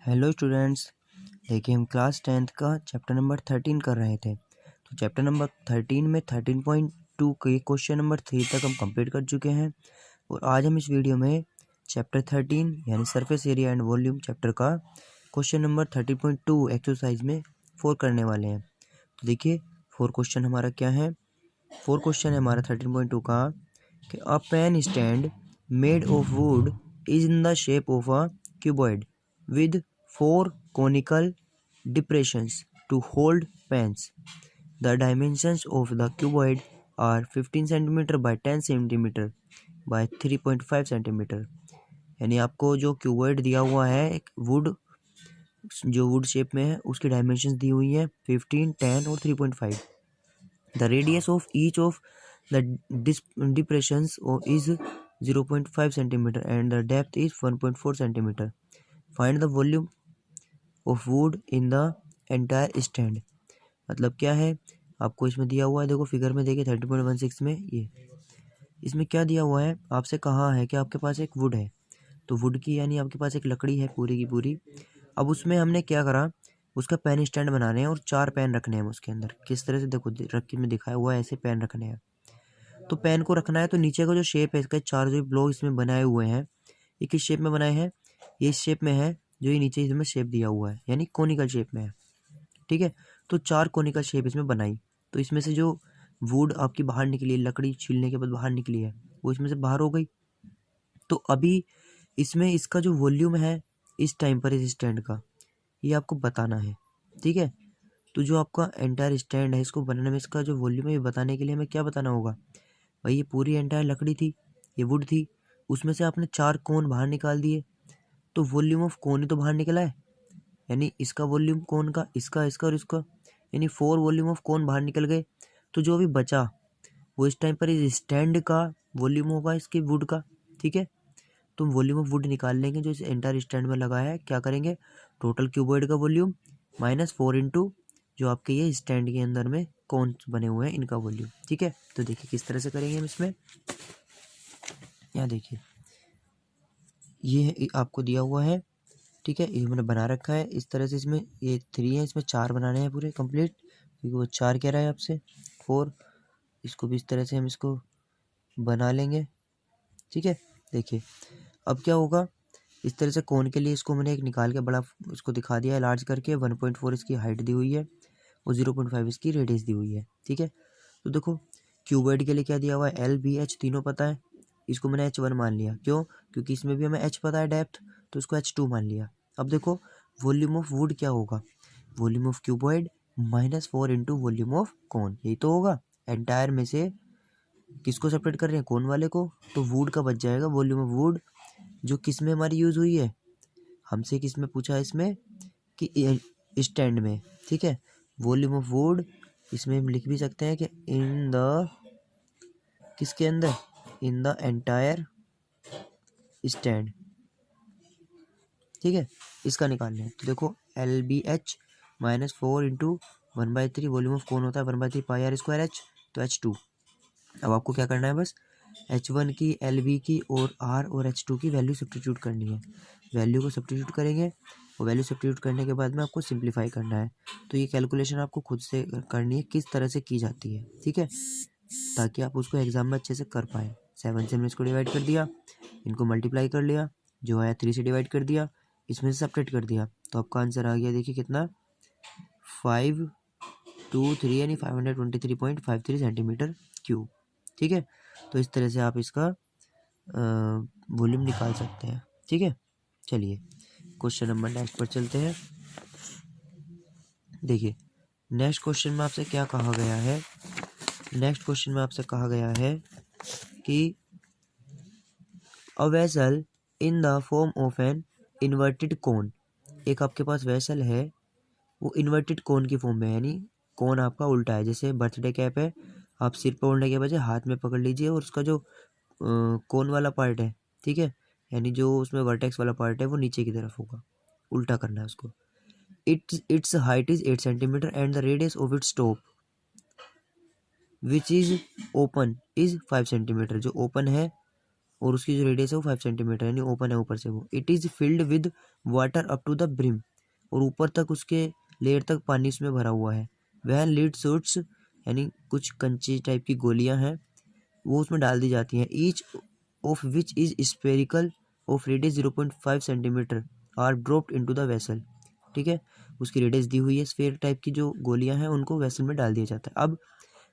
Hello students. देखिए हम class 10th का चैप्टर नंबर 13 कर रहे थे। तो चैप्टर नंबर 13 में 13.2 के क्वेश्चन नंबर 3 तक हम कंप्लीट कर चुके हैं और आज हम इस वीडियो में चैप्टर 13 यानी surface area and volume chapter का क्वेश्चन नंबर 13.2 एक्सरसाइज में 4 करने वाले हैं। तो देखिए 4 क्वेश्चन हमारा क्या है। 4 क्वेश्चन है हमारा 13.2 का कि a pen stand made of wood is in the shape of a cuboid with 4 conical depressions to hold pens. The dimensions of the cuboid are 15 cm by 10 cm by 3.5 cm। यानी आपको जो cuboid दिया हुआ है एक would जो would shape में है उसकी डायमेंशंस दी हुई है 15, 10 और 3.5। The radius of each of the depressions is 0.5 cm and the depth is 1.4 cm। Find the volume of would in the entire stand. मतलब क्या है आपको इसमें दिया हुआ है, देखो फिगर में देखिए 30.16 में ये इसमें क्या दिया हुआ है, आपसे कहा है कि आपके पास एक वुड है। तो वुड की यानी आपके पास एक लकड़ी है पूरी की पूरी। अब उसमें हमने क्या करा, उसका पेन स्टैंड बनाने हैं और 4 पेन रखने हैं उसके अंदर। किस तरह से देखो रखी में दिखाया हुआ है, ऐसे पेन रखने हैं। तो पेन को रखना है तो नीचे का जो शेप है इसका 4 जो ब्लॉक इसमें बनाए हुए हैं ये किस शेप में बनाए हैं, ये इस शेप में है जो ये नीचे इसमें शेप दिया हुआ है यानी कोनिकल शेप में है। ठीक है, तो 4 कोनिकल शेप इसमें बनाई। तो इसमें से जो वुड आपकी बाहर निकली है, लकड़ी छीलने के बाद बाहर निकली है, वो इसमें से बाहर हो गई। तो अभी इसमें इसका जो वॉल्यूम है इस टाइम पर इस स्टैंड का ये आपको बताना है। ठीक है, तो जो आपका एंटायर स्टैंड है इसको बनाने में इसका जो वॉल्यूम है ये बताने के लिए हमें क्या बताना होगा। भाई ये पूरी एंटायर लकड़ी थी, ये वुड थी, उसमें से आपने 4 कोन बाहर निकाल दिए तो वॉल्यूम ऑफ कोन ही तो बाहर निकला है। यानी इसका वॉल्यूम कोन का, इसका इसका और इसका, यानी 4 वॉल्यूम ऑफ कोन बाहर निकल गए। तो जो भी बचा वो इस टाइम पर इस स्टैंड का वॉल्यूम होगा इसके वुड का। ठीक है, तो वॉल्यूम ऑफ वुड निकाल लेंगे जो इस एंटायर स्टैंड में लगा है। क्या करेंगे, टोटल क्यूबॉइड का वॉल्यूम -4 इंटू जो आपके ये स्टैंड के अंदर में कौन बने हुए हैं इनका वॉल्यूम। ठीक है, तो देखिए किस तरह से करेंगे हम इसमें। यहाँ देखिए ये आपको दिया हुआ है। ठीक है, ये मैंने बना रखा है इस तरह से। इसमें ये 3 है, इसमें 4 बनाने हैं पूरे कंप्लीट, क्योंकि वो 4 कह रहा है आपसे 4। इसको भी इस तरह से हम इसको बना लेंगे। ठीक है, देखिए अब क्या होगा, इस तरह से कोन के लिए इसको मैंने एक निकाल के बड़ा इसको दिखा दिया है लार्ज करके। 1.4 इसकी हाइट दी हुई है और 0.5 इसकी रेडियस दी हुई है। ठीक है, तो देखो क्यूबॉइड के लिए क्या दिया हुआ है, एल बी एच तीनों पता है, इसको मैंने H1 मान लिया। क्यों, क्योंकि इसमें भी हमें H पता है डेप्थ, तो इसको H2 मान लिया। अब देखो वॉल्यूम ऑफ वुड क्या होगा, volume of cuboid -4 into volume of cone, यही तो होगा। एंटायर में से किसको सेपरेट कर रहे हैं, कोन वाले को, तो वुड का बच जाएगा वॉल्यूम ऑफ वुड जो किस में हमारी यूज़ हुई है, हमसे किस में पूछा है इसमें कि स्टैंड में। ठीक है, वॉल्यूम ऑफ वुड इसमें हम लिख भी सकते हैं कि इन द किसके अंदर, इन द एंटायर स्टैंड। ठीक है, इसका निकालना है। तो देखो L B H -4 into 1/3 volume of कौन होता है 1/3 पाई आर स्क्वायर एच, तो H2। अब आपको क्या करना है, बस H1 की, एल बी की और आर और H2 की वैल्यू सब्स्टिट्यूट करनी है। वैल्यू को सब्स्टिट्यूट करेंगे और वैल्यू सब्स्टिट्यूट करने के बाद में आपको सिंप्लीफाई करना है। तो ये कैलकुलेशन आपको खुद से करनी है किस तरह से की जाती है। ठीक है, ताकि आप उसको एग्जाम में अच्छे से कर पाएँ। 7 से हमने इसको डिवाइड कर दिया, इनको मल्टीप्लाई कर लिया, जो आया 3 से डिवाइड कर दिया, इसमें से सब्ट्रैक्ट कर दिया, तो आपका आंसर आ गया। देखिए कितना 523 यानी 523.53 सेंटीमीटर क्यूब। ठीक है, तो इस तरह से आप इसका वॉल्यूम निकाल सकते हैं। ठीक है, चलिए क्वेश्चन नंबर नेक्स्ट पर चलते हैं। देखिए नेक्स्ट क्वेश्चन में आपसे क्या कहा गया है, नेक्स्ट क्वेश्चन में आपसे कहा गया है कि a vessel in the form of an inverted कोन। एक आपके पास वेसल है वो इन्वर्टेड कोन की फॉर्म में, यानी कोन आपका उल्टा है। जैसे बर्थडे कैप है, आप सिर पर ओढ़ने के बजाय हाथ में पकड़ लीजिए और उसका जो कोन वाला पार्ट है, ठीक है, यानी जो उसमें वर्टेक्स वाला पार्ट है वो नीचे की तरफ होगा, उल्टा करना है उसको। It's height is 8 centimetre and the radius of its top which is open is 5 centimetre. जो ओपन है और उसकी जो रेडियस है वो 5 सेंटीमीटर यानी ओपन है ऊपर से वो। It is filled with water up to the brim, और ऊपर तक उसके लेयर तक पानी उसमें भरा हुआ है। वह लीड शूट्स यानी कुछ कंचे टाइप की गोलियां हैं वो उसमें डाल दी जाती हैं। Each of which is spherical of radius 0.5 centimetre are dropped into the vessel. ठीक है, उसकी रेडियस दी हुई है, स्फेयर टाइप की जो गोलियां हैं उनको वेसल में डाल दिया जाता है। अब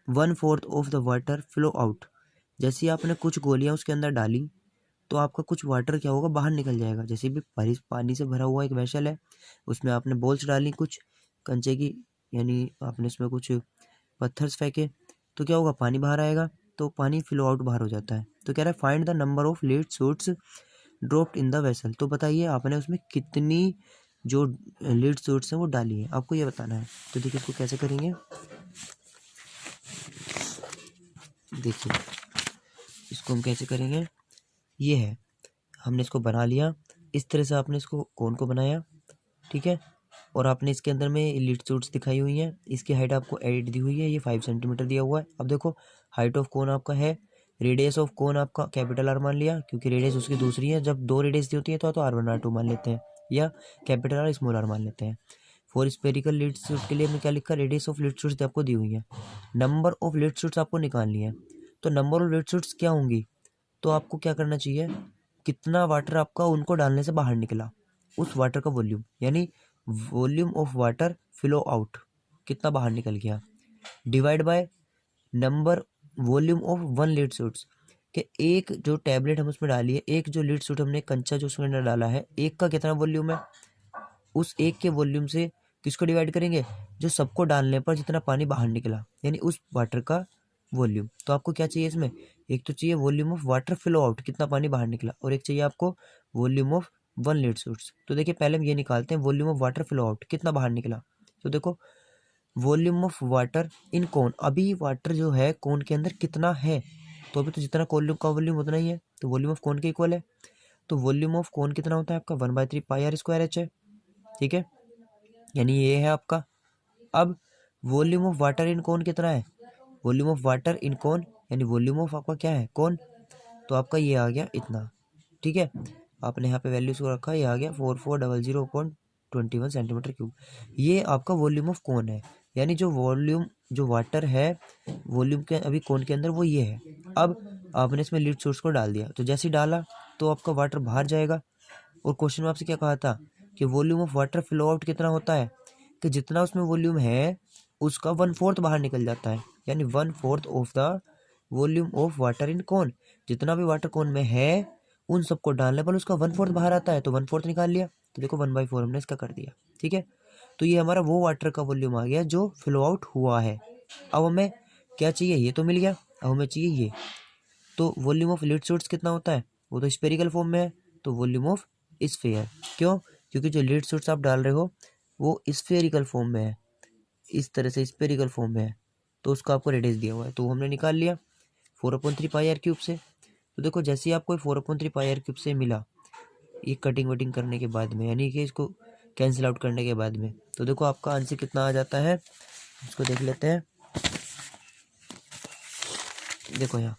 1/4 of the water flow out, जैसे ही आपने कुछ गोलियां उसके अंदर डाली तो आपका कुछ वाटर क्या होगा, बाहर निकल जाएगा। जैसे भी पानी से भरा हुआ एक वेसल है, उसमें आपने बॉल्स डाली कुछ कंचे की, यानी आपने इसमें कुछ पत्थर्स फेंके, तो क्या होगा, पानी बाहर आएगा, तो पानी फ्लो आउट बाहर हो जाता है। तो कह रहा है find the number of lead shoots dropped in the vessel. तो बताइए आपने उसमें कितनी जो लीड शूट्स हैं वो डाली है, आपको ये बताना है। तो देखिए इसको कैसे करेंगे, देखिए इसको हम कैसे करेंगे। ये है, हमने इसको बना लिया इस तरह से, आपने इसको कोन को बनाया, ठीक है, और आपने इसके अंदर में लीड शूट्स दिखाई हुई हैं। इसकी हाइट आपको 8 दी हुई है, ये 5 सेंटीमीटर दिया हुआ है। अब देखो हाइट ऑफ कोन आपका है, रेडियस ऑफ कोन आपका कैपिटल आर मान लिया क्योंकि रेडियस उसकी दूसरी है। जब दो रेडियस दी होती है तो R1 R2 मान लेते हैं, या कैपिटल आर स्मॉल आर मान लेते हैं। फॉर स्पेरिकल लीड शूट के लिए हमने क्या लिखा, रेडियस ऑफ लीड शूट्स आपको दी हुई है, नंबर ऑफ लीड शूट्स आपको निकालनी है। तो नंबर ऑफ लीड शूट्स क्या होंगी, तो आपको क्या करना चाहिए, कितना वाटर आपका उनको डालने से बाहर निकला, उस वाटर का वॉल्यूम, यानी volume of water flow out, कितना बाहर निकल गया, divide by number volume of 1 lead shoots, कि एक जो टैबलेट हम उसमें डाली है, एक जो लीड शूट हमने कंचा जो उसके अंदर डाला है, एक का कितना वॉल्यूम है, उस एक के वॉल्यूम से किसको डिवाइड करेंगे, जो सबको डालने पर जितना पानी बाहर निकला, यानी उस वाटर का वॉल्यूम। तो आपको क्या चाहिए इसमें, एक तो चाहिए volume of water flow out, कितना पानी बाहर निकला, और एक चाहिए आपको वॉल्यूम ऑफ 1 लीड शूट्स। तो देखिए पहले हम ये निकालते हैं, volume of water flow out कितना बाहर निकला। तो देखो वॉल्यूम ऑफ वाटर इन कोन, अभी वाटर जो है कोन के अंदर कितना है, तो अभी तो जितना कोन का वॉल्यूम उतना ही है, तो वॉल्यूम ऑफ कोन के इक्वल है। तो वॉल्यूम ऑफ कोन कितना होता है आपका 1/3 पाई आर स्क्वायर एच है, ठीक है, यानी ये है आपका। अब वॉल्यूम ऑफ वाटर इन कोन कितना है, वॉल्यूम ऑफ वाटर इन कोन यानी वॉल्यूम ऑफ आपका क्या है कोन, तो आपका ये आ गया इतना, ठीक है। आपने यहाँ पे वैल्यूज को रखा, ये आ गया 4400.21 सेंटीमीटर क्यूब। ये आपका वॉल्यूम ऑफ कोन है, यानी जो वॉल्यूम जो वाटर है वॉल्यूम के अभी कोन के अंदर वो ये है। अब आपने इसमें लीड सोर्स को डाल दिया, तो जैसे ही डाला तो आपका वाटर बाहर जाएगा। और क्वेश्चन में आपसे क्या कहा था कि volume of water flow out कितना होता है, कि जितना उसमें वॉल्यूम है उसका 1/4 बाहर निकल जाता है, यानी 1/4 of the volume of water in cone, जितना भी वाटर कोन में है उन सबको डालने पर उसका 1/4 बाहर आता है, तो 1/4 निकाल लिया, तो देखो 1/4 हमने इसका कर दिया, ठीक है। तो ये हमारा वो वाटर का वॉल्यूम आ गया जो फ्लो आउट हुआ है। अब हमें क्या चाहिए, ये तो मिल गया, अब हमें चाहिए ये। तो वॉल्यूम ऑफ लीड शूट्स कितना होता है, वो तो स्पेरिकल फॉर्म में है, तो वॉल्यूम ऑफ स्फीयर, क्यों, क्योंकि जो लीड शूट्स आप डाल रहे हो वो स्फेरिकल फॉर्म में है, इस तरह से स्पेरिकल फॉर्म में है, तो उसका आपको रेडियस दिया हुआ है, तो हमने निकाल लिया 4/3 पाई आर क्यूब से। तो देखो जैसे ही आपको 4/3 पाई आर क्यूब से मिला, ये कटिंग वटिंग करने के बाद में, यानी कि इसको कैंसिल आउट करने के बाद में, तो देखो आपका आंसर कितना आ जाता है, इसको देख लेते हैं। देखो यहाँ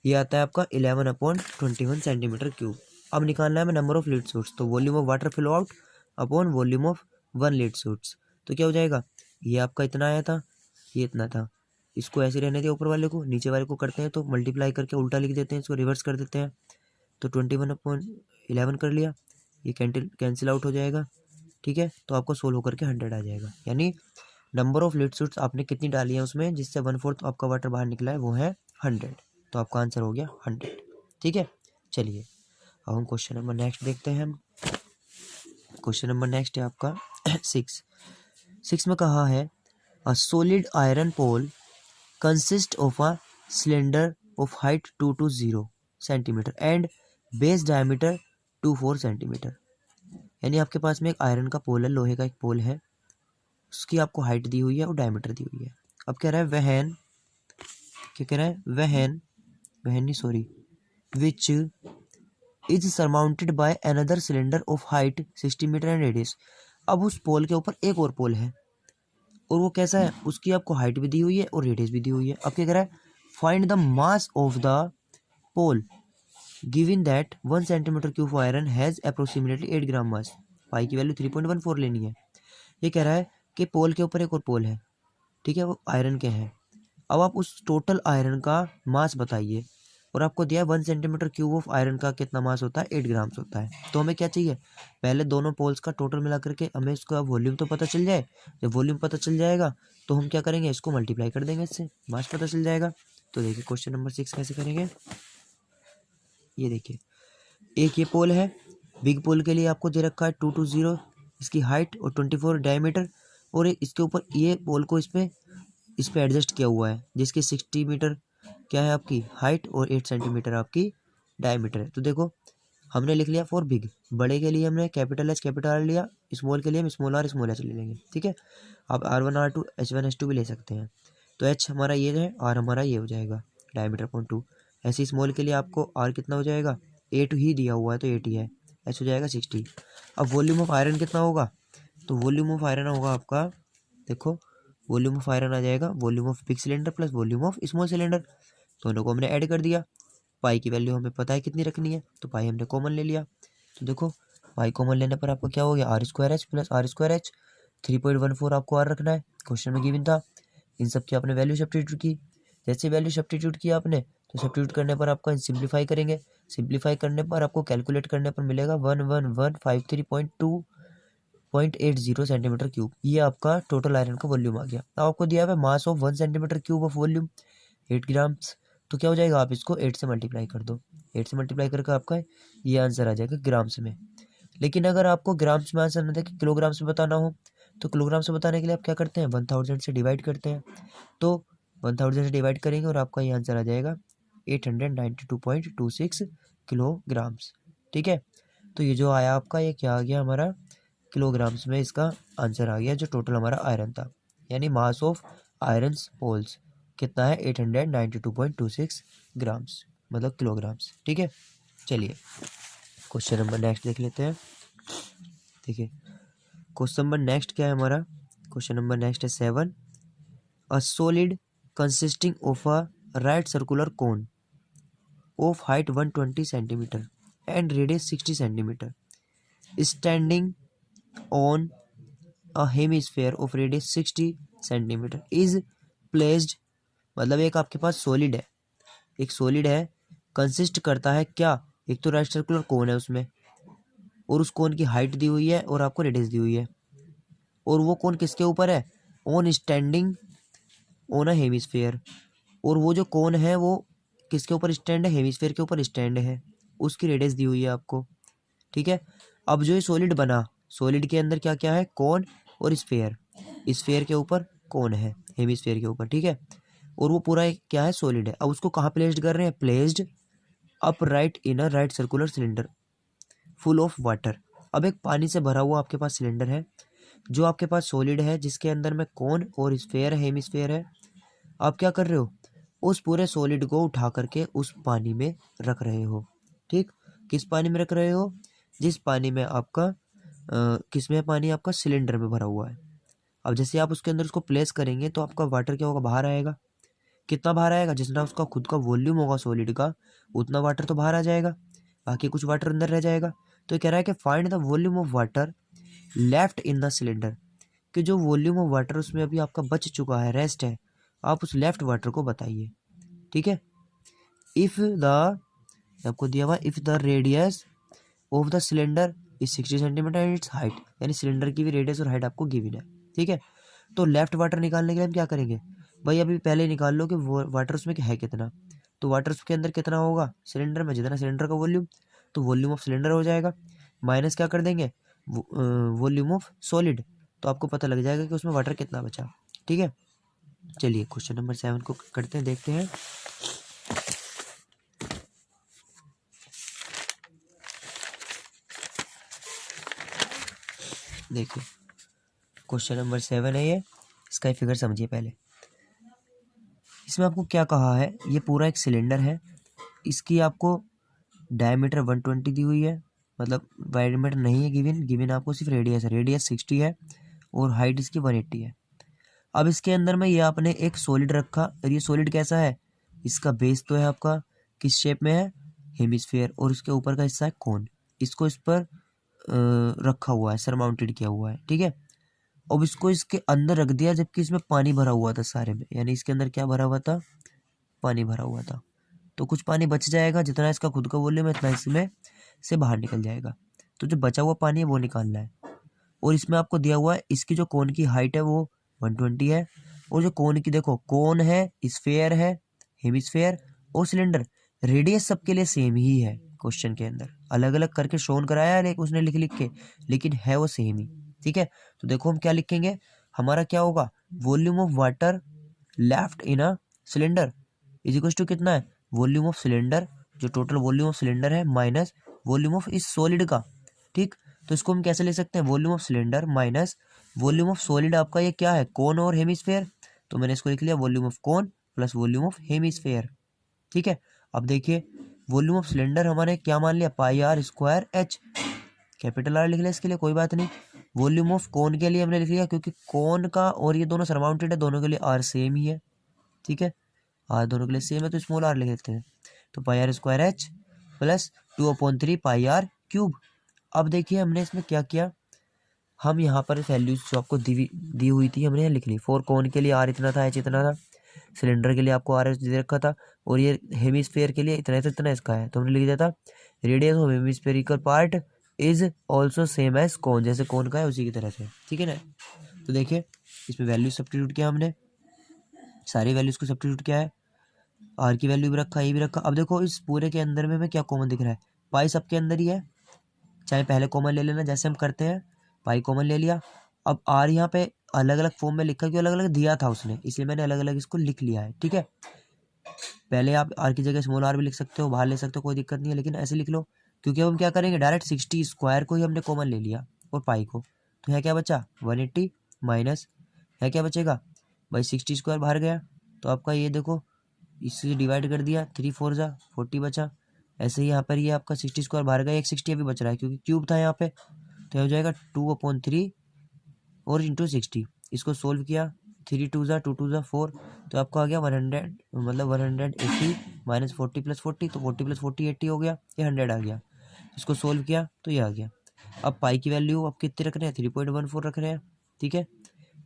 ये आता है आपका 11/21 सेंटीमीटर क्यूब। अब निकालना है हमें नंबर ऑफ लीड शूट्स, तो volume of water flow out upon volume of 1 lead shoots, तो क्या हो जाएगा, ये आपका इतना आया था, ये इतना था, इसको ऐसे रहने दिया ऊपर वाले को, नीचे वाले को करते हैं तो मल्टीप्लाई करके उल्टा लिख देते हैं, इसको रिवर्स कर देते हैं, तो 21/11 कर लिया, ये कैंसिल आउट हो जाएगा, ठीक है। तो आपको सोल्व होकर के 100 आ जाएगा, यानी नंबर ऑफ लीड शूट्स आपने कितनी डाली है उसमें जिससे 1/4 आपका वाटर बाहर निकला है, वो है 100, तो आपका आंसर हो गया 100, ठीक है। चलिए अब हम क्वेश्चन नंबर नेक्स्ट देखते हैं। हम क्वेश्चन नंबर नेक्स्ट है आपका 6 में कहा है a solid iron pole consist of a cylinder of height 220 centimetre and base diameter 24 centimetre, यानी आपके पास में एक आयरन का पोल है, लोहे का एक पोल है, उसकी आपको हाइट दी हुई है और डायमीटर दी हुई है। अब कह रहा है वहन, क्या कह रहा है, वहन नहीं sorry which is surmounted by another cylinder of height 60 metre and radius. अब उस पोल के ऊपर एक और पोल है और वो कैसा है, उसकी आपको हाइट भी दी हुई है और रेडियस भी दी हुई है। अब क्या कह रहा है, find the mass of the pole, given that 1 centimetre cube of iron has approximately 8 gram mass, pi की वैल्यू 3.14 लेनी है। ये कह रहा है कि पोल के ऊपर एक और पोल है, ठीक है, वो आयरन के हैं। अब आप उस टोटल आयरन का मास बताइए, और आपको दिया है 1 सेंटीमीटर क्यूब ऑफ आयरन का कितना मास होता है, 8 ग्राम्स होता है। तो हमें क्या चाहिए, पहले दोनों पोल्स का टोटल मिला करके हमें इसका वॉल्यूम तो पता चल जाए। जब वॉल्यूम पता चल जाएगा तो हम क्या करेंगे, इसको मल्टीप्लाई कर देंगे, इससे मास पता चल जाएगा। तो देखिए क्वेश्चन नंबर 6 कैसे करेंगे। ये देखिए, एक ये पोल है, बिग पोल के लिए आपको दे रखा है 220 इसकी हाइट और 24 डायमीटर, और इसके ऊपर ये पोल को इस पे एडजस्ट किया हुआ है, जिसकी 60 मीटर क्या है आपकी हाइट और 8 सेंटीमीटर आपकी डायमीटर है। तो देखो हमने लिख लिया फॉर बिग, बड़े के लिए हमने कैपिटल एच कैपिटल आर लिया, स्मॉल के लिए हम स्मॉल आर स्मॉल एच ले लेंगे, ठीक है। आप R1 R2 H1 H2 भी ले सकते हैं। तो एच हमारा ये है, आर हमारा ये हो जाएगा डायमीटर 0.2। ऐसे ही स्मॉल के लिए आपको आर कितना हो जाएगा, 8 ही दिया हुआ है तो 8 ही है, एच हो जाएगा 60। अब वॉल्यूम ऑफ आयरन कितना होगा, तो वॉल्यूम ऑफ आयरन होगा आपका, देखो वॉल्यूम ऑफ आयरन आ जाएगा volume of big cylinder plus volume of small cylinder, दोनों को हमने ऐड कर दिया। पाई की वैल्यू हमें पता है कितनी रखनी है, तो पाई हमने कॉमन ले लिया। तो देखो पाई कॉमन लेने पर आपको क्या हो गया, R² H plus R² H, 3.14 आपको आर रखना है, क्वेश्चन में गिवन था। इन सब की आपने वैल्यू सब्स्टिट्यूट की, जैसे वैल्यू सब्स्टिट्यूट की आपने, तो सब्स्टिट्यूट करने पर आपका सिंप्लीफाई करेंगे, सिंप्लीफाई करने पर आपको कैलकुलेट करने पर मिलेगा 11153.2.80 सेंटीमीटर क्यूब। ये आपका टोटल आयरन का वॉल्यूम आ गया। अब आपको दिया है mass of 1 centimetre cube of volume 8 grams, तो क्या हो जाएगा, आप इसको 8 से मल्टीप्लाई कर दो, 8 से मल्टीप्लाई करके आपका ये आंसर आ जाएगा ग्राम्स में। लेकिन अगर आपको ग्राम्स में आंसर न दे कि किलोग्राम्स में बताना हो, तो किलोग्राम्स में बताने के लिए आप क्या करते हैं, 1000 से डिवाइड करते हैं। तो 1000 से डिवाइड करेंगे और आपका ये आंसर आ जाएगा 892.26 किलोग्राम्स, ठीक है। तो ये जो आया आपका, ये क्या आ गया हमारा, किलोग्राम्स में इसका आंसर आ गया, जो टोटल हमारा आयरन था, यानी मास ऑफ आयरन पोल्स कितना है, 892.26 ग्राम्स, मतलब किलोग्राम्स, ठीक है। चलिए क्वेश्चन नंबर नेक्स्ट देख लेते हैं। देखिए क्वेश्चन नंबर नेक्स्ट क्या है हमारा, क्वेश्चन नंबर नेक्स्ट है 7। A solid consisting of a right circular cone of height 120 centimetre and radius 60 centimetre standing on a hemisphere of radius 60 centimetre is placed, मतलब एक आपके पास सॉलिड है, एक सॉलिड है, कंसिस्ट करता है क्या, एक तो राइट सर्कुलर कोन है उसमें, और उस कोन की हाइट दी हुई है और आपको रेडियस दी हुई है, और वो कोन किसके ऊपर है, on standing on a hemisphere, और वो जो कोन है वो किसके ऊपर स्टैंड है, हेमिस्फीयर के ऊपर स्टैंड है, उसकी रेडियस दी हुई है आपको, ठीक है। अब जो ये सॉलिड बना, सॉलिड के अंदर क्या क्या है, कोन और स्फीयर, स्फीयर के ऊपर कोन है, हेमिस्फीयर के ऊपर, ठीक है, और वो पूरा एक क्या है, सॉलिड है। अब उसको कहाँ प्लेस्ड कर रहे हैं, placed up right in a right circular cylinder full of water. अब एक पानी से भरा हुआ आपके पास सिलेंडर है, जो आपके पास सॉलिड है, जिसके अंदर में कोन और स्फीयर है, हेमिस्फीयर है। आप क्या कर रहे हो, उस पूरे सॉलिड को उठा करके उस पानी में रख रहे हो, ठीक। किस पानी में रख रहे हो, जिस पानी में आपका किस में पानी आपका सिलेंडर में भरा हुआ है। अब जैसे आप उसके अंदर उसको प्लेस करेंगे तो आपका वाटर क्या होगा, बाहर आएगा। कितना बाहर आएगा, जितना उसका खुद का वॉल्यूम होगा सॉलिड का, उतना वाटर तो बाहर आ जाएगा, बाकी कुछ वाटर अंदर रह जाएगा। तो कह रहा है कि find the volume of water left in the cylinder, कि जो वॉल्यूम ऑफ वाटर उसमें अभी आपका बच चुका है, रेस्ट है, आप उस लेफ्ट वाटर को बताइए, ठीक है। इफ़ द, आपको दिया हुआ if the radius of the cylinder is 60 centimetre and it's height, यानी सिलेंडर की भी रेडियस और हाइट आपको गिवन है, ठीक है। तो लेफ्ट वाटर निकालने के लिए हम क्या करेंगे, भाई अभी पहले निकाल लो कि वो वाटर उसमें है कितना। तो वाटर उसके अंदर कितना होगा, सिलेंडर में जितना सिलेंडर का वॉल्यूम, तो वॉल्यूम ऑफ सिलेंडर हो जाएगा, माइनस क्या कर देंगे, वॉल्यूम ऑफ सॉलिड, तो आपको पता लग जाएगा कि उसमें वाटर कितना बचा, ठीक है। चलिए क्वेश्चन नंबर 7 को करते हैं, देखते हैं। देखिए क्वेश्चन नंबर 7 है ये, इसका फिगर समझिए पहले। इसमें आपको क्या कहा है, ये पूरा एक सिलेंडर है, इसकी आपको डायमीटर 120 दी हुई है, मतलब डायमीटर नहीं है गिवन आपको सिर्फ रेडियस है, रेडियस 60 है और हाइट इसकी 180 है। अब इसके अंदर में ये आपने एक सॉलिड रखा, और ये सॉलिड कैसा है, इसका बेस तो है आपका किस शेप में है, हेमिस्फेयर और उसके ऊपर का हिस्सा है कोन। इसको इस पर रखा हुआ है, सरमाउंटेड किया हुआ है, ठीक है। अब इसको इसके अंदर रख दिया जबकि इसमें पानी भरा हुआ था सारे में, यानी इसके अंदर क्या भरा हुआ था, पानी भरा हुआ था। तो कुछ पानी बच जाएगा, जितना इसका खुद का वॉल्यूम है इतना इसमें से बाहर निकल जाएगा। तो जो बचा हुआ पानी है वो निकालना है। और इसमें आपको दिया हुआ है इसकी जो कोन की हाइट है वो 120 है, और जो कोन की देखो कोन है, स्फेयर है, हेमिस्फेयर और सिलेंडर, रेडियस सबके लिए सेम ही है। क्वेश्चन के अंदर अलग अलग करके शोन कराया है उसने लिख लिख के, लेकिन है वो सेम ही, ठीक है। तो देखो हम क्या लिखेंगे, हमारा क्या होगा, volume of water left in a cylinder is equal to कितना है, वॉल्यूम ऑफ सिलेंडर, जो टोटल वॉल्यूम ऑफ सिलेंडर है माइनस वॉल्यूम ऑफ इस सॉलिड का, ठीक। तो इसको हम कैसे ले सकते हैं, volume of cylinder minus volume of solid, आपका ये क्या है, कोन और हेमिस्फेयर। तो मैंने इसको लिख लिया volume of cone plus volume of hemisphere, ठीक है। अब देखिए वॉल्यूम ऑफ सिलेंडर हमारे क्या मान लिया, pi r square h, capital r लिख लिया इसके लिए, कोई बात नहीं। वॉल्यूम ऑफ कोन के लिए हमने लिख लिया क्योंकि कोन का और ये दोनों सरमाउंटेड है, दोनों के लिए आर सेम ही है, ठीक है। आर दोनों के लिए सेम है तो स्मॉल आर लिख लेते हैं। तो pi r square h plus 2/3 pi r cube. अब देखिए हमने इसमें क्या किया, हम यहाँ पर वैल्यूज जो आपको दी हुई थी हमने यहाँ लिख ली। फॉर कोन के लिए आर इतना था, एच इतना था, सिलेंडर के लिए आपको आर एच दे रखा था, और ये हेमिस्फेयर के लिए इतना इतना इसका है, तो हमने लिख दिया था radius of hemispherical part is also same as cone, जैसे कोन का है उसी की तरह से, ठीक है ना। तो देखिए इसमें वैल्यू सब्स्टिट्यूट किया हमने, सारी वैल्यूज को सब्स्टिट्यूट किया है, आर की वैल्यू भी रखा, ये भी रखा। अब देखो इस पूरे के अंदर में हमें क्या कॉमन दिख रहा है, पाई सबके अंदर ही है, चाहे पहले कॉमन ले लेना जैसे हम करते हैं, पाई कॉमन ले लिया। अब आर यहाँ पे अलग अलग फॉर्म में लिखा, क्यों अलग अलग दिया था उसने, इसलिए मैंने अलग अलग इसको लिख लिया है, ठीक है। पहले आप आर की जगह स्मॉल आर भी लिख सकते हो, बाहर ले सकते हो, कोई दिक्कत नहीं है, लेकिन ऐसे लिख लो क्योंकि अब हम क्या करेंगे, डायरेक्ट 60 स्क्वायर को ही हमने कॉमन ले लिया और पाई को, तो यहाँ क्या बचा 180 माइनस, है क्या बचेगा भाई 60 स्क्वायर बाहर गया, तो आपका ये देखो इससे डिवाइड कर दिया, 3 4 जा 40 बचा। ऐसे ही यहाँ पर ये आपका 60 स्क्वायर बाहर गया, एक 60 अभी बच रहा है क्योंकि क्यूब था यहाँ पे, तो हो जाएगा 2/3 और इंटू 60। इसको सोल्व किया, 3 2 जा 2 2 जा 4, तो आपको आ गया 100, मतलब 180 माइनस 40 प्लस 40, तो 40 प्लस 40 80 हो गया, ये 100 आ गया। इसको सोल्व किया तो ये आ गया। अब पाई की वैल्यू आप कितने रख रहे हैं, 3.14 रख रहे हैं, ठीक है।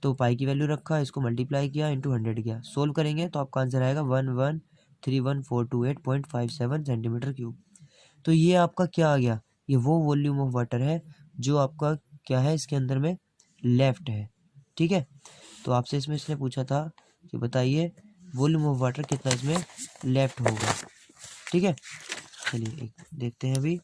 तो पाई की वैल्यू रखा, इसको मल्टीप्लाई किया इंटू 100 किया, सोल्व करेंगे तो आपका आंसर आएगा 1131428.57 सेंटीमीटर क्यूब। तो ये आपका क्या आ गया, ये वो वॉल्यूम ऑफ वाटर है जो आपका क्या है इसके अंदर में लेफ्ट है, ठीक है। तो आपसे इसमें इसने पूछा था कि बताइए वॉल्यूम ऑफ वाटर कितना इसमें लेफ्ट होगा, ठीक है। चलिए एक देखते हैं अभी,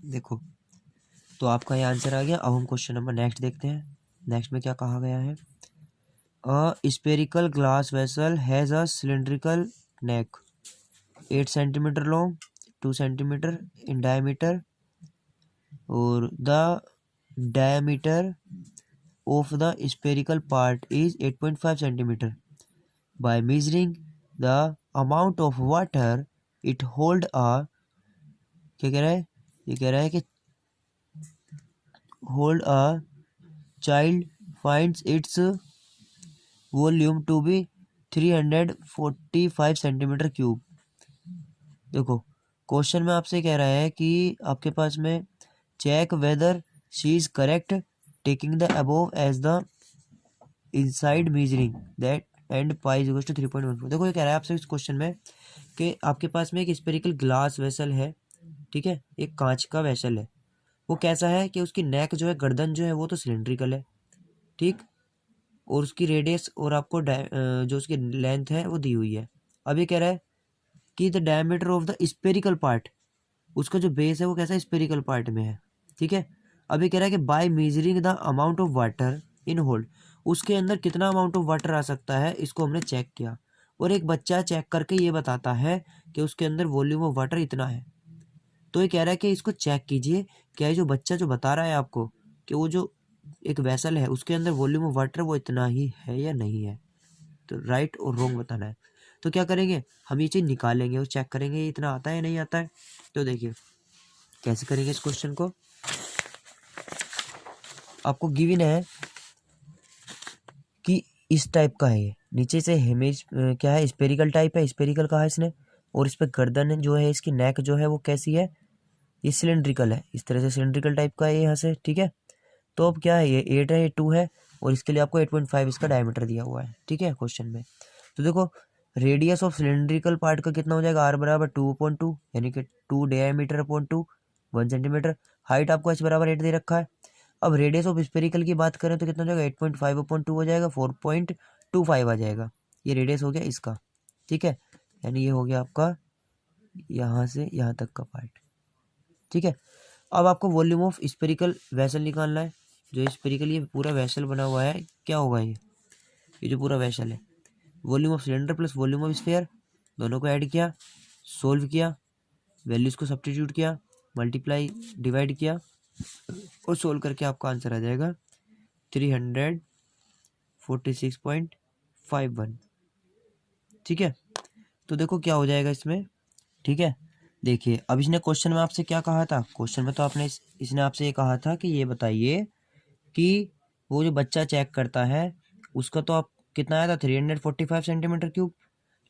देखो तो आपका ये आंसर आ गया। अब हम क्वेश्चन नंबर नेक्स्ट देखते हैं। नेक्स्ट में क्या कहा गया है, a spherical glass vessel has a cylindrical neck 8 centimetre long, 2 centimetre in diameter, और the diameter of the spherical part is 8.5 centimetre. By measuring the amount of water it hold a, क्या कह रहा है, ये कह रहा है कि hold a child finds its volume to be 345 centimetre cube. देखो क्वेश्चन में आपसे कह रहा है कि आपके पास में check whether she is correct taking the above as the inside measuring that and pi is equal to 3.14। देखो ये कह रहा है आपसे इस क्वेश्चन में कि आपके पास में एक स्पेरिकल ग्लास वेसल है, ठीक है, एक कांच का वेसल है, वो कैसा है कि उसकी नेक जो है, गर्दन जो है वो तो सिलेंड्रिकल है, ठीक, और उसकी रेडियस और आपको जो उसकी लेंथ है वो दी हुई है। अब ये कह रहा है कि the diameter of the spherical part, उसका जो बेस है वो कैसा स्पेरिकल पार्ट में है, ठीक है। अब ये कह रहा है कि bye measuring the amount of water in hold, उसके अंदर कितना अमाउंट ऑफ वाटर आ सकता है, इसको हमने चेक किया, और एक बच्चा चेक करके ये बताता है कि उसके अंदर वॉल्यूम ऑफ वाटर इतना है। तो ये कह रहा है कि इसको चेक कीजिए, क्या ये जो बच्चा जो बता रहा है आपको कि वो जो एक वेसल है उसके अंदर वॉल्यूम ऑफ वाटर वो इतना ही है या नहीं है, तो राइट और रॉन्ग बताना है। तो क्या करेंगे, हम ये चीज़ निकालेंगे और चेक करेंगे ये इतना आता है या नहीं आता है। तो देखिए कैसे करेंगे इस क्वेश्चन को, आपको गिवन है इस टाइप का है ये, नीचे से हेमिज क्या है, स्पेरिकल टाइप है, स्पेरिकल कहा है इसने, और इस पर गर्दन जो है, इसकी नेक जो है वो कैसी है, ये सिलेंड्रिकल है, इस तरह से सिलेंड्रिकल टाइप का है यहाँ से, ठीक है। तो अब क्या है, ये 8 है, ये 2 है, और इसके लिए आपको 8.5 इसका डायमीटर दिया हुआ है, ठीक है क्वेश्चन में। तो देखो रेडियस ऑफ सिलेंड्रिकल पार्ट का कितना हो जाएगा, आर बराबर 2/2, यानी कि 2 डायमीटर अपॉन 2, 1 सेंटीमीटर। हाइट आपको h बराबर 8 दे रखा है। अब रेडियस ऑफ स्पेरिकल की बात करें तो कितना हो जाएगा, 8.5/2 हो जाएगा, 4.25 आ जाएगा, ये रेडियस हो गया इसका, ठीक है। यानी ये हो गया आपका यहाँ से यहाँ तक का पार्ट, ठीक है। अब आपको वॉल्यूम ऑफ स्पेरिकल वेसल निकालना है। जो स्पेरिकल ये पूरा वेसल बना हुआ है, क्या होगा ये जो पूरा वेसल है, volume of cylinder plus volume of sphere, दोनों को ऐड किया, सोल्व किया, वैल्यूज को सब्स्टिट्यूट किया, मल्टीप्लाई डिवाइड किया, और सोल्व करके आपका आंसर आ जाएगा 346.51, ठीक है। तो देखो क्या हो जाएगा इसमें, ठीक है। देखिए अब इसने क्वेश्चन में आपसे क्या कहा था, क्वेश्चन में तो आपने इसने आपसे ये कहा था कि ये बताइए कि वो जो बच्चा चेक करता है उसका तो आप कितना आया था, 345 सेंटीमीटर क्यूब,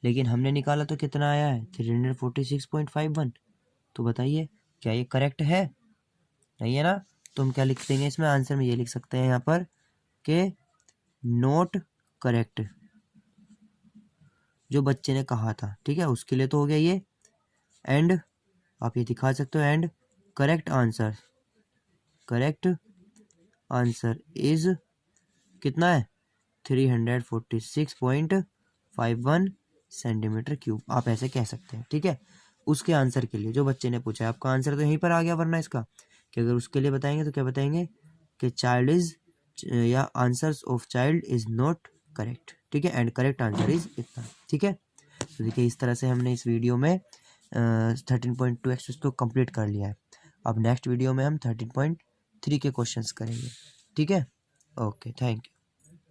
लेकिन हमने निकाला तो कितना आया है, 346.51। तो बताइए क्या ये करेक्ट है, नहीं है ना। तो हम क्या लिख देंगे इसमें, आंसर में ये लिख सकते हैं यहाँ पर कि नोट करेक्ट, जो बच्चे ने कहा था, ठीक है, उसके लिए तो हो गया ये। एंड आप ये दिखा सकते हो, एंड करेक्ट आंसर इज कितना है, 346.51 सेंटीमीटर क्यूब, आप ऐसे कह सकते हैं, ठीक है। उसके आंसर के लिए जो बच्चे ने पूछा है, आपका आंसर तो यहीं पर आ गया, वरना इसका कि अगर उसके लिए बताएंगे तो क्या बताएंगे कि चाइल्ड इज या answers of child is not correct, ठीक है, एंड करेक्ट आंसर इज इतना, ठीक है। तो देखिए इस तरह से हमने इस वीडियो में 13.2 एक्सरसाइज को कंप्लीट कर लिया है। अब नेक्स्ट वीडियो में हम 13.3 के क्वेश्चंस करेंगे, ठीक है। Okay, thank you.